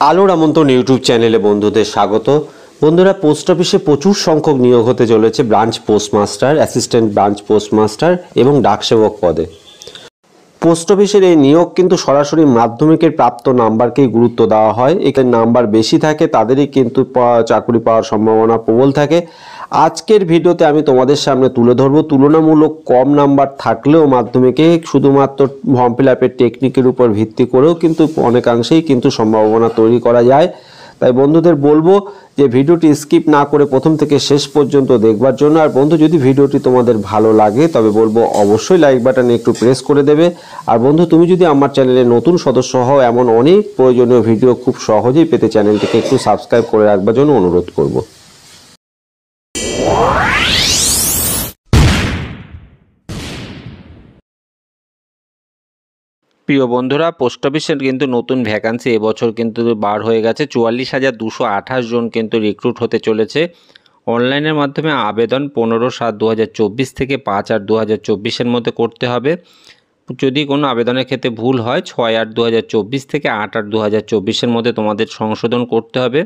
আলোর আমন্ত্রণ ইউটিউব চ্যানেলে বন্ধুদের স্বাগত। বন্ধুরা, পোস্ট অফিসে প্রচুর সংখ্যক নিয়োগ হতে চলেছে branch postmaster, assistant branch postmaster এবং ডাকসেবক পদে। পোস্ট অফিসের এই নিয়োগ কিন্তু সরাসরি মাধ্যমিকের প্রাপ্ত নাম্বারকেই গুরুত্ব দেওয়া হয়। এখানে নাম্বার বেশি থাকে তাদেরই কিন্তু চাকরি পাওয়ার সম্ভাবনা প্রবল থাকে। আজকের ভিডিওতে আমি তোমাদের সামনে তুলে ধরবো তুলনামূলক কম নাম্বার থাকলেও মাধ্যমিকে শুধুমাত্র ফর্ম ফিল আপের টেকনিকের উপর ভিত্তি করেও কিন্তু অনেকাংশেই কিন্তু সম্ভাবনা তৈরি করা যায়। তাই বন্ধুদের বলবো যে ভিডিওটি স্কিপ না করে প্রথম থেকে শেষ পর্যন্ত দেখবার জন্য। আর বন্ধু, যদি ভিডিওটি তোমাদের ভালো লাগে তবে বলবো অবশ্যই লাইক বাটনে একটু প্রেস করে দেবে। আর বন্ধু, তুমি যদি আমার চ্যানেলে নতুন সদস্য হও, এমন অনেক প্রয়োজনীয় ভিডিও খুব সহজেই পেতে চ্যানেলটিকে একটু সাবস্ক্রাইব করে রাখবার জন্য অনুরোধ করব। প্রিয় বন্ধুরা, পোস্ট অফিসের কিন্তু নতুন ভ্যাকান্সি এবছর কিন্তু বার হয়ে গেছে। 44,228 জন কিন্তু রিক্রুট হতে চলেছে। অনলাইনের মাধ্যমে আবেদন 15/7/2024 থেকে 5/8/2024 মধ্যে করতে হবে। যদি কোনো আবেদনের ক্ষেত্রে ভুল হয় 6/8/2024 থেকে 8/8/2024 মধ্যে তোমাদের সংশোধন করতে হবে।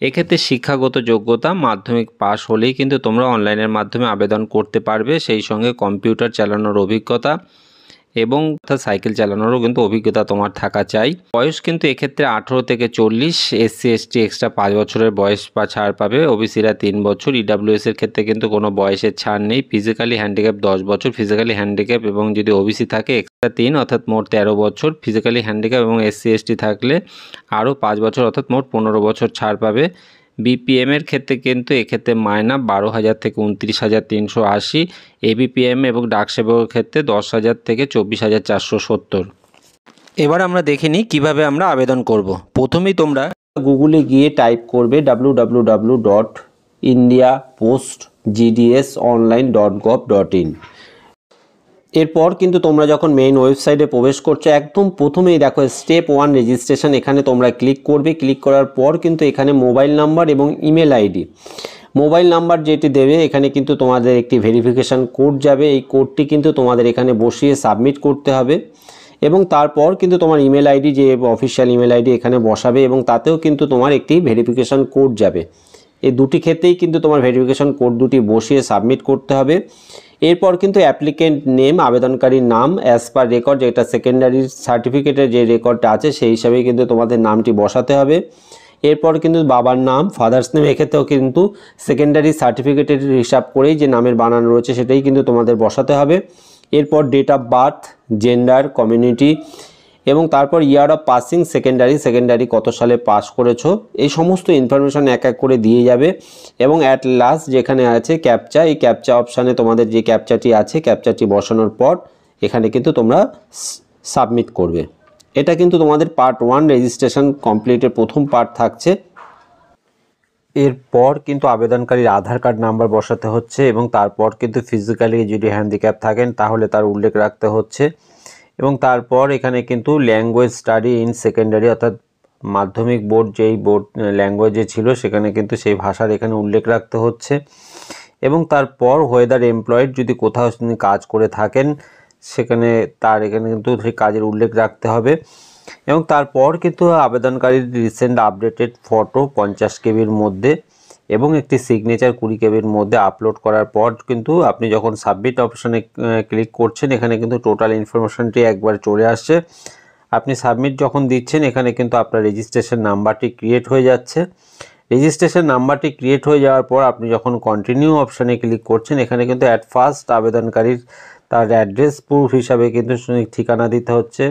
এক্ষেত্রে শিক্ষাগত যোগ্যতা মাধ্যমিক পাশ হলেই কিন্তু তোমরা অনলাইনের মাধ্যমে আবেদন করতে পারবে। সেই সঙ্গে কম্পিউটার চালানোর অভিজ্ঞতা এবং সাইকেল চালানোরও কিন্তু অভিজ্ঞতা তোমার থাকা চাই। বয়স কিন্তু এক্ষেত্রে 18 থেকে 40। SC ST এক্সট্রা 5 বছরের বয়স বা ছাড় পাবে। ওবিসিরা 3 বছর। EWS এর ক্ষেত্রে কিন্তু কোনো বয়সের ছাড় নেই। ফিজিক্যালি হ্যান্ডিক্যাপ 10 বছর। ফিজিক্যালি হ্যান্ডিক্যাপ এবং যদি ওবিসি থাকে এক্সট্রা 3 অর্থাৎ মোট 13 বছর। ফিজিক্যালি হ্যান্ডিক্যাপ এবং SC ST থাকলে আরও 5 বছর অর্থাৎ মোট 15 বছর ছাড় পাবে। BPM এর ক্ষেত্রে কিন্তু এক্ষেত্রে মায়না 12,000 থেকে 29,380। ABPM এবং ডাকসেবকের ক্ষেত্রে 10,000 থেকে 24,470। এবার আমরা দেখে নিই কীভাবে আমরা আবেদন করব। প্রথমেই তোমরা গুগলে গিয়ে টাইপ করবে www.indiapostgdsonline.gov.in। এরপর কিন্তু তোমরা যখন মেইন ওয়েবসাইটে প্রবেশ করছো, একদম প্রথমেই দেখো স্টেপ 1 রেজিস্ট্রেশন, এখানে তোমরা ক্লিক করবে। ক্লিক করার পর কিন্তু এখানে মোবাইল নাম্বার এবং ইমেল আইডি, মোবাইল নাম্বার যেটি দেবে এখানে কিন্তু তোমাদের একটি ভেরিফিকেশান কোড যাবে। এই কোডটি কিন্তু তোমাদের এখানে বসিয়ে সাবমিট করতে হবে এবং তারপর কিন্তু তোমার ইমেল আইডি, যে অফিসিয়াল ইমেল আইডি এখানে বসাবে এবং তাতেও কিন্তু তোমার একটি ভেরিফিকেশান কোড যাবে। এই দুটি ক্ষেত্রেই কিন্তু তোমার ভেরিফিকেশান কোড দুটি বসিয়ে সাবমিট করতে হবে। এরপর কিন্তু অ্যাপ্লিকেন্ট নেম, আবেদনকারীর নাম অ্যাজ পার রেকর্ড, যেটা সেকেন্ডারি সার্টিফিকেটের যে রেকর্ডটা আছে সেই হিসাবেই কিন্তু তোমাদের নামটি বসাতে হবে। এরপর কিন্তু বাবার নাম, ফাদার্স নেম, এক্ষেত্রেও কিন্তু সেকেন্ডারি সার্টিফিকেটের হিসাব করেই যে নামের বানান রয়েছে সেটাই কিন্তু তোমাদের বসাতে হবে। এরপর date of birth, gender, community এবং তারপর ইয়ার অফ পাসিং, সেকেন্ডারি কত সালে পাস করেছো, এই সমস্ত ইনফরমেশন এক এক করে দিয়ে যাবে। এবং অ্যাট লাস্ট যেখানে আছে ক্যাপচা, এই ক্যাপচা অপশানে তোমাদের যে ক্যাপচাটি আছে ক্যাপচাটি বসানোর পর এখানে কিন্তু তোমরা সাবমিট করবে। এটা কিন্তু তোমাদের পার্ট 1 রেজিস্ট্রেশন কমপ্লিটের প্রথম পার্ট থাকছে। এরপর কিন্তু আবেদনকারীর আধার কার্ড নাম্বার বসাতে হচ্ছে এবং তারপর কিন্তু ফিজিক্যালি যদি হ্যান্ডিক্যাপ থাকেন তাহলে তার উল্লেখ রাখতে হচ্ছে এবং তারপর এখানে কিন্তু ল্যাঙ্গুয়েজ স্টাডি ইন সেকেন্ডারি অর্থাৎ মাধ্যমিক বোর্ড যেই বোর্ড ল্যাঙ্গুয়েজে ছিল সেখানে কিন্তু সেই ভাষার এখানে উল্লেখ রাখতে হচ্ছে এবং তারপর ওয়েদার এমপ্লয়েড, যদি কোথাও তিনি কাজ করে থাকেন সেখানে তার এখানে কিন্তু সেই কাজের উল্লেখ রাখতে হবে এবং তারপর কিন্তু আবেদনকারীর রিসেন্ট আপডেটেড ফটো 50 কেবির মধ্যে এবং একটি সিগনেচার 20 কেবির মধ্যে আপলোড করার পর কিন্তু আপনি যখন সাবমিট অপশানে ক্লিক করছেন এখানে কিন্তু টোটাল ইনফরমেশনটি একবার চলে আসছে। আপনি সাবমিট যখন দিচ্ছেন এখানে কিন্তু আপনার রেজিস্ট্রেশন নাম্বারটি ক্রিয়েট হয়ে যাচ্ছে। রেজিস্ট্রেশন নাম্বারটি ক্রিয়েট হয়ে যাওয়ার পর আপনি যখন কন্টিনিউ অপশানে ক্লিক করছেন এখানে কিন্তু অ্যাট ফার্স্ট আবেদনকারীর তার অ্যাড্রেস প্রুফ হিসাবে কিন্তু ঠিকানা দিতে হচ্ছে।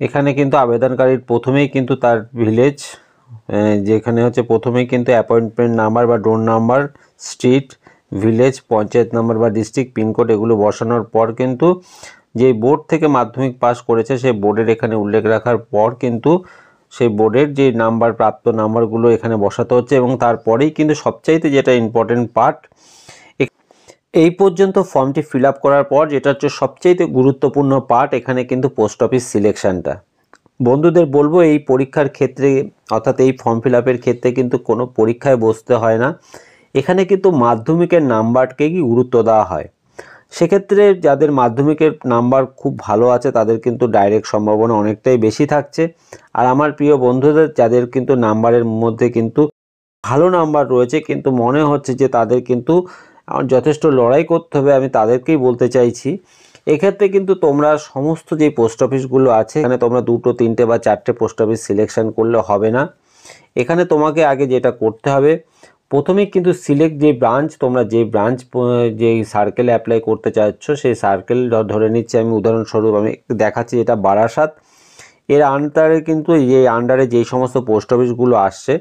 এখানে কিন্তু আবেদনকারীর প্রথমেই কিন্তু তার ভিলেজ, যেখানে হচ্ছে প্রথমেই কিন্তু অ্যাপয়েন্টমেন্ট নাম্বার বা ডোর number, street, village, panchayat number বা ডিস্ট্রিক্ট পিনকোড এগুলো বসানোর পর কিন্তু যে বোর্ড থেকে মাধ্যমিক পাস করেছে সেই বোর্ডের এখানে উল্লেখ রাখার পর কিন্তু সেই বোর্ডের যে নাম্বার, প্রাপ্ত নাম্বারগুলো এখানে বসাতে হচ্ছে এবং তারপরেই কিন্তু সবচাইতে যেটা ইম্পর্টেন্ট পার্ট, এই পর্যন্ত ফর্মটি ফিল আপ করার পর যেটা হচ্ছে সবচাইতে গুরুত্বপূর্ণ পার্ট, এখানে কিন্তু পোস্ট অফিস সিলেকশনটা। বন্ধুদের বলবো এই পরীক্ষার ক্ষেত্রে অর্থাৎ এই ফর্ম ফিল আপের ক্ষেত্রে কিন্তু কোনো পরীক্ষায় বসতে হয় না। এখানে কিন্তু মাধ্যমিকের নাম্বারকেই গুরুত্ব দেওয়া হয়। সেক্ষেত্রে যাদের মাধ্যমিকের নাম্বার খুব ভালো আছে তাদের কিন্তু ডাইরেক্ট সম্ভাবনা অনেকটাই বেশি থাকছে। আর আমার প্রিয় বন্ধুদের যাদের কিন্তু নাম্বারের মধ্যে কিন্তু ভালো নাম্বার রয়েছে কিন্তু মনে হচ্ছে যে তাদের কিন্তু যথেষ্ট লড়াই করতে হবে, আমি তাদেরকেই বলতে চাইছি। এক্ষেত্রে কিন্তু তোমরা সমস্ত যে পোস্ট অফিসগুলো আছে এখানে তোমরা 2, 3 বা 4টে পোস্ট অফিস সিলেকশন করলে হবে না। এখানে তোমাকে আগে যেটা করতে হবে, প্রথমেই কিন্তু সিলেক্ট যে ব্রাঞ্চ, তোমরা যে ব্রাঞ্চ যেই সার্কেলে অ্যাপ্লাই করতে চাচ্ছ সেই সার্কেল ধরে নিচ্ছি আমি, উদাহরণস্বরূপ আমি একটু দেখাচ্ছি, এটা বারাসাত। এর আন্ডারে কিন্তু আন্ডারে যেই সমস্ত পোস্ট অফিসগুলো আসছে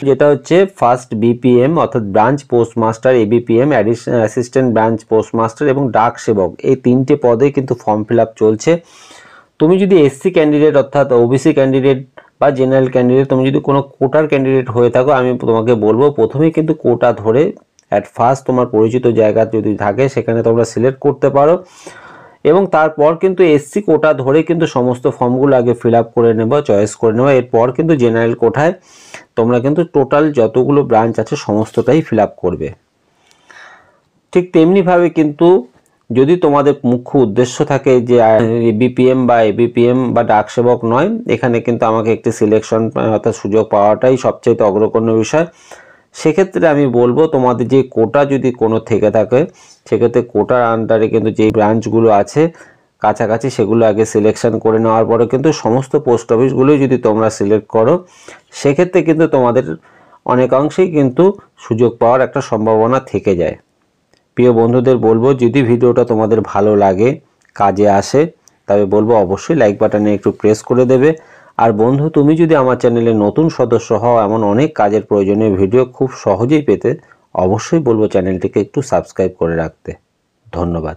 যেটা হচ্ছে ফার্স্ট বিপিএম অর্থাৎ branch postmaster, ABPM assistant branch postmaster এবং ডাক সেবক, এই 3টে পদে কিন্তু ফর্ম ফিল আপ চলছে। তুমি যদি এসসি ক্যান্ডিডেট অর্থাৎ ওবিসি ক্যান্ডিডেট বা জেনারেল ক্যান্ডিডেট, তুমি যদি কোনো কোটার ক্যান্ডিডেট হয়ে থাকো, আমি তোমাকে বলবো প্রথমেই কিন্তু কোটা ধরে অ্যাট ফার্স্ট তোমার পরিচিত জায়গা যদি থাকে সেখানে তোমরা সিলেক্ট করতে পারো এবং তারপর কিন্তু এসসি কোটা ধরে কিন্তু সমস্ত ফর্মগুলো আগে ফিল আপ করে নেবা, চয়েস করে নেবা। এরপর কিন্তু জেনারেল কোটায় তোমরা কিন্তু টোটাল যতগুলো ব্রাঞ্চ আছে সমস্তটাই ফিল আপ করবে। ঠিক তেমনিভাবে কিন্তু যদি তোমাদের মুখ্য উদ্দেশ্য থাকে যে বিপিএম বা এবিপিএম বা ডাক সেবক নয়, এখানে কিন্তু আমাকে একটি সিলেকশন অর্থাৎ সুযোগ পাওয়াটাই সবচেয়ে অগ্রগণ্য বিষয়, সেক্ষেত্রে আমি বলবো তোমাদের যে কোটা যদি কোনো থেকে থাকে সেক্ষেত্রে কোটার আন্ডারে কিন্তু যে ব্রাঞ্চগুলো আছে কাছাকাছি সেগুলো আগে সিলেকশন করে নেওয়ার পরে কিন্তু সমস্ত পোস্ট অফিসগুলোই যদি তোমরা সিলেক্ট করো সেক্ষেত্রে কিন্তু তোমাদের অনেকাংশেই কিন্তু সুযোগ পাওয়ার একটা সম্ভাবনা থেকে যায়। প্রিয় বন্ধুদের বলবো যদি ভিডিওটা তোমাদের ভালো লাগে, কাজে আসে, তবে বলবো অবশ্যই লাইক বাটনে একটু প্রেস করে দেবে। আর বন্ধু তুমি যদি আমার চ্যানেলে নতুন সদস্য হও, এমন অনেক কাজের প্রয়োজনীয় ভিডিও খুব সহজেই পেতে অবশ্যই বলবো চ্যানেলটিকে একটু সাবস্ক্রাইব করে রাখতে। ধন্যবাদ।